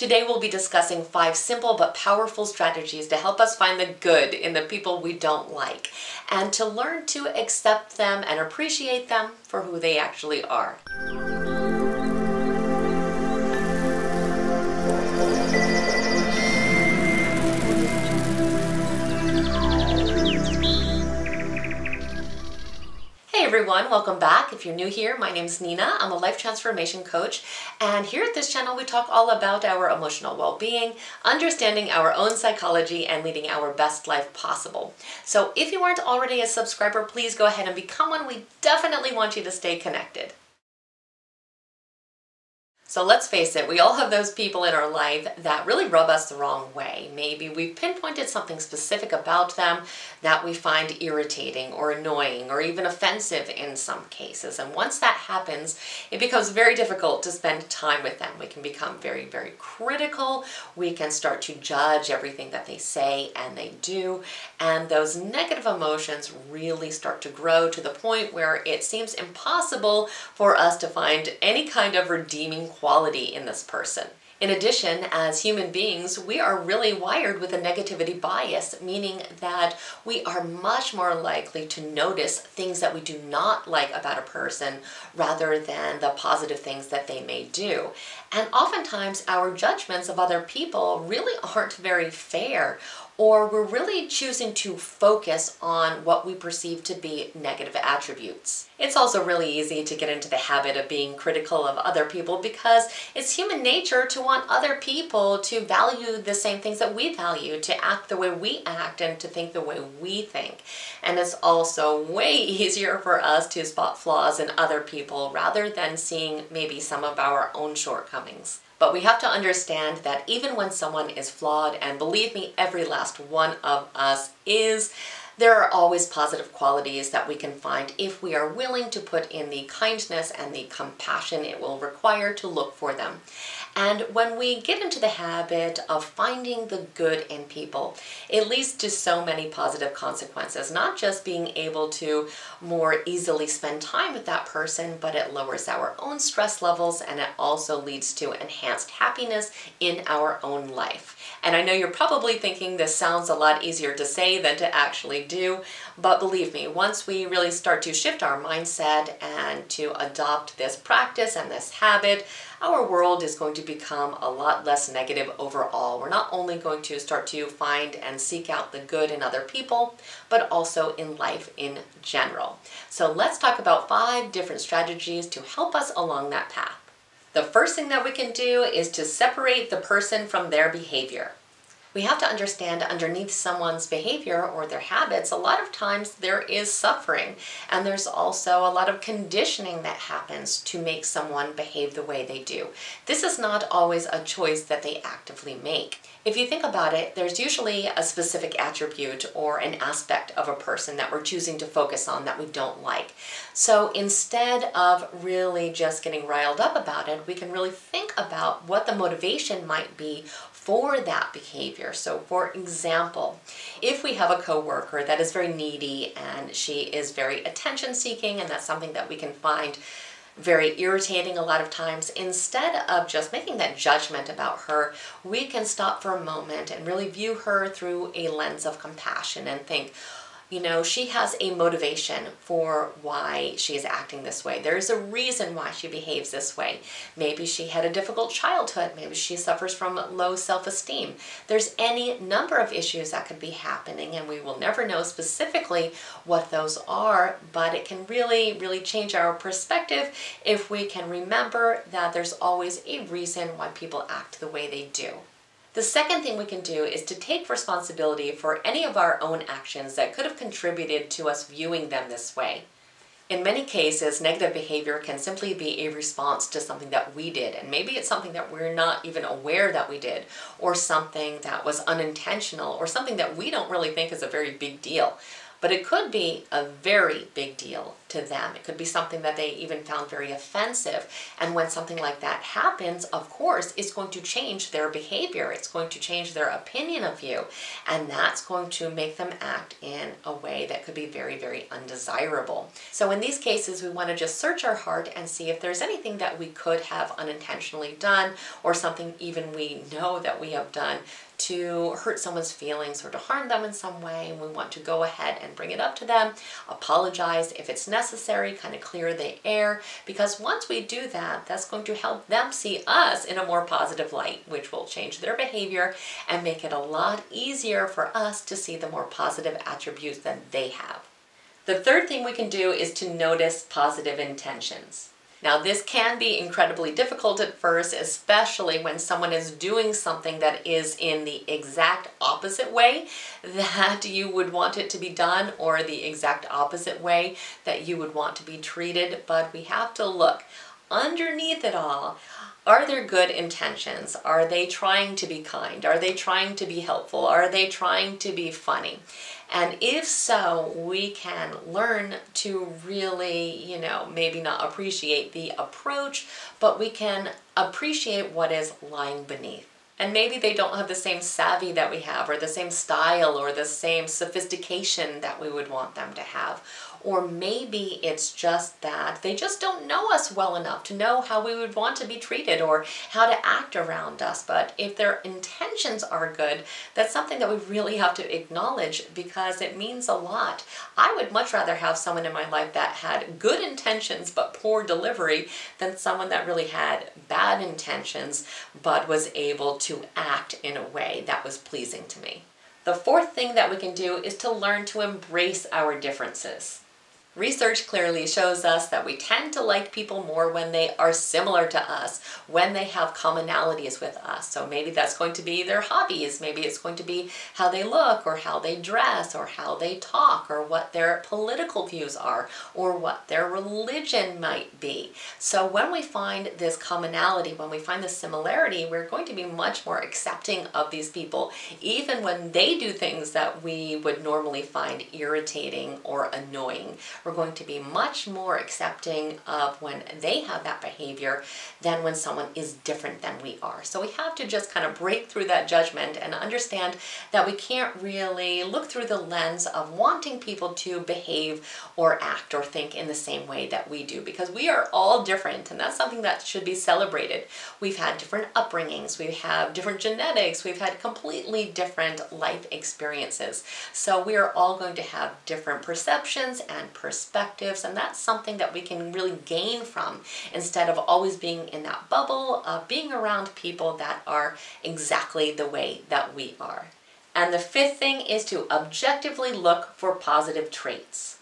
Today we'll be discussing 5 simple but powerful strategies to help us find the good in the people we don't like and to learn to accept them and appreciate them for who they actually are. Hey everyone, welcome back. If you're new here, my name's Nina. I'm a life transformation coach, and here at this channel we talk all about our emotional well-being, understanding our own psychology, and leading our best life possible. So if you aren't already a subscriber, please go ahead and become one. We definitely want you to stay connected. So let's face it, we all have those people in our life that really rub us the wrong way. Maybe we've pinpointed something specific about them that we find irritating or annoying or even offensive in some cases. And once that happens, it becomes very difficult to spend time with them. We can become very, very critical. We can start to judge everything that they say and they do. And those negative emotions really start to grow to the point where it seems impossible for us to find any kind of redeeming quality in this person. In addition, as human beings, we are really wired with a negativity bias, meaning that we are much more likely to notice things that we do not like about a person rather than the positive things that they may do. And oftentimes our judgments of other people really aren't very fair, or we're really choosing to focus on what we perceive to be negative attributes. It's also really easy to get into the habit of being critical of other people because it's human nature to want other people to value the same things that we value, to act the way we act, and to think the way we think. And it's also way easier for us to spot flaws in other people rather than seeing maybe some of our own shortcomings. But we have to understand that even when someone is flawed, and believe me, every last one of us is, there are always positive qualities that we can find if we are willing to put in the kindness and the compassion it will require to look for them. And when we get into the habit of finding the good in people, it leads to so many positive consequences, not just being able to more easily spend time with that person, but it lowers our own stress levels and it also leads to enhanced happiness in our own life. And I know you're probably thinking this sounds a lot easier to say than to actually do, but believe me, once we really start to shift our mindset and to adopt this practice and this habit, our world is going to become a lot less negative overall. We're not only going to start to find and seek out the good in other people, but also in life in general. So let's talk about 5 different strategies to help us along that path. The first thing that we can do is to separate the person from their behavior. We have to understand underneath someone's behavior or their habits, a lot of times there is suffering, and there's also a lot of conditioning that happens to make someone behave the way they do. This is not always a choice that they actively make. If you think about it, there's usually a specific attribute or an aspect of a person that we're choosing to focus on that we don't like. So instead of really just getting riled up about it, we can really think about what the motivation might be for that behavior. So for example, if we have a coworker that is very needy and she is very attention seeking, and that's something that we can find very irritating a lot of times, instead of just making that judgment about her, we can stop for a moment and really view her through a lens of compassion and think, you know, she has a motivation for why she is acting this way. There's a reason why she behaves this way. Maybe she had a difficult childhood. Maybe she suffers from low self-esteem. There's any number of issues that could be happening, and we will never know specifically what those are, but it can really, really change our perspective if we can remember that there's always a reason why people act the way they do. The second thing we can do is to take responsibility for any of our own actions that could have contributed to us viewing them this way. In many cases, negative behavior can simply be a response to something that we did, and maybe it's something that we're not even aware that we did, or something that was unintentional, or something that we don't really think is a very big deal. But it could be a very big deal to them. It could be something that they even found very offensive. And when something like that happens, of course, it's going to change their behavior. It's going to change their opinion of you. And that's going to make them act in a way that could be very, very undesirable. So in these cases, we want to just search our heart and see if there's anything that we could have unintentionally done, or something even we know that we have done to hurt someone's feelings or to harm them in some way, and we want to go ahead and bring it up to them, apologize if it's necessary, kind of clear the air, because once we do that, that's going to help them see us in a more positive light, which will change their behavior and make it a lot easier for us to see the more positive attributes that they have. The third thing we can do is to notice positive intentions. Now, this can be incredibly difficult at first, especially when someone is doing something that is in the exact opposite way that you would want it to be done, or the exact opposite way that you would want to be treated. But we have to look underneath it all. Are there good intentions? Are they trying to be kind? Are they trying to be helpful? Are they trying to be funny? And if so, we can learn to really, maybe not appreciate the approach, but we can appreciate what is lying beneath. And maybe they don't have the same savvy that we have, or the same style, or the same sophistication that we would want them to have. Or maybe it's just that they just don't know us well enough to know how we would want to be treated or how to act around us. But if their intentions are good, that's something that we really have to acknowledge, because it means a lot. I would much rather have someone in my life that had good intentions but poor delivery than someone that really had bad intentions but was able to act in a way that was pleasing to me. The fourth thing that we can do is to learn to embrace our differences. Research clearly shows us that we tend to like people more when they are similar to us, when they have commonalities with us. So maybe that's going to be their hobbies, maybe it's going to be how they look, or how they dress, or how they talk, or what their political views are, or what their religion might be. So when we find this commonality, when we find this similarity, we're going to be much more accepting of these people, even when they do things that we would normally find irritating or annoying. We're going to be much more accepting of when they have that behavior than when someone is different than we are. So we have to just kind of break through that judgment and understand that we can't really look through the lens of wanting people to behave or act or think in the same way that we do, because we are all different, and that's something that should be celebrated. We've had different upbringings, we have different genetics, we've had completely different life experiences. So we are all going to have different perceptions and perspectives, and that's something that we can really gain from, instead of always being in that bubble of being around people that are exactly the way that we are. And the fifth thing is to objectively look for positive traits.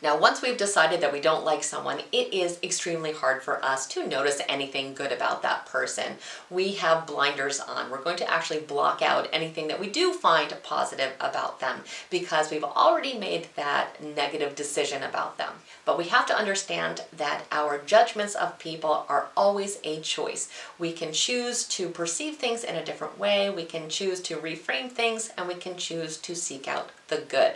Now, once we've decided that we don't like someone, it is extremely hard for us to notice anything good about that person. We have blinders on. We're going to actually block out anything that we do find positive about them, because we've already made that negative decision about them. But we have to understand that our judgments of people are always a choice. We can choose to perceive things in a different way, we can choose to reframe things, and we can choose to seek out the good.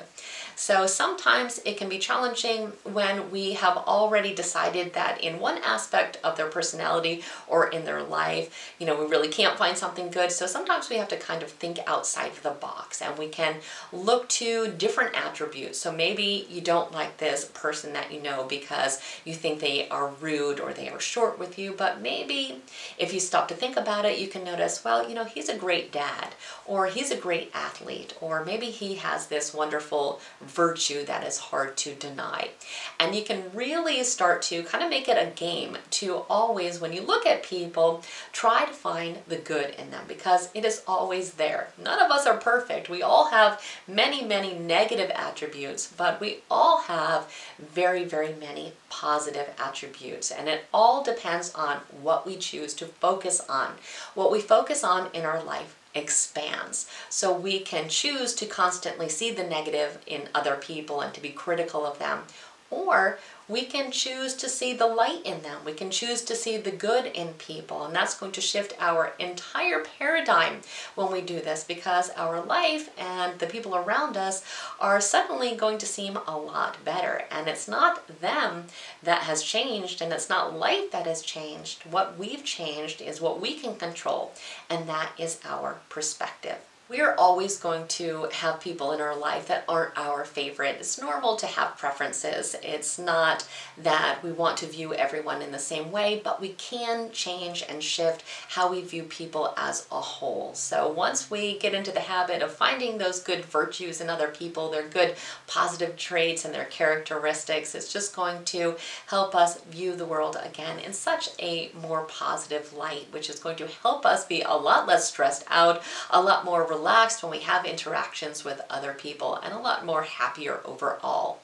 So sometimes it can be challenging when we have already decided that in one aspect of their personality or in their life, we really can't find something good. So sometimes we have to kind of think outside of the box, and we can look to different attributes. So maybe you don't like this person that you know because you think they are rude or they are short with you, but maybe if you stop to think about it, you can notice, well, he's a great dad, or he's a great athlete, or maybe he has this wonderful virtue that is hard to deny. And you can really start to kind of make it a game to always, when you look at people, try to find the good in them, because it is always there. None of us are perfect. We all have many, many negative attributes, but we all have very, very many positive attributes. And it all depends on what we choose to focus on. What we focus on in our life expands. So we can choose to constantly see the negative in other people and to be critical of them, or we can choose to see the light in them. We can choose to see the good in people, and that's going to shift our entire paradigm when we do this, because our life and the people around us are suddenly going to seem a lot better. And it's not them that has changed, and it's not life that has changed. What we've changed is what we can control, and that is our perspective. We are always going to have people in our life that aren't our favorite. It's normal to have preferences. It's not that we want to view everyone in the same way, but we can change and shift how we view people as a whole. So once we get into the habit of finding those good virtues in other people, their good positive traits and their characteristics, it's just going to help us view the world again in such a more positive light, which is going to help us be a lot less stressed out, a lot more relaxed when we have interactions with other people, and a lot more happier overall.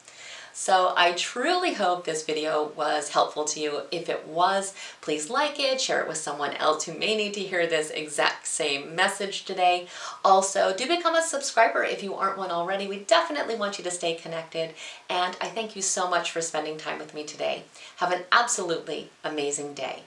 So I truly hope this video was helpful to you. If it was, please like it, share it with someone else who may need to hear this exact same message today. Also, do become a subscriber if you aren't one already. We definitely want you to stay connected, and I thank you so much for spending time with me today. Have an absolutely amazing day.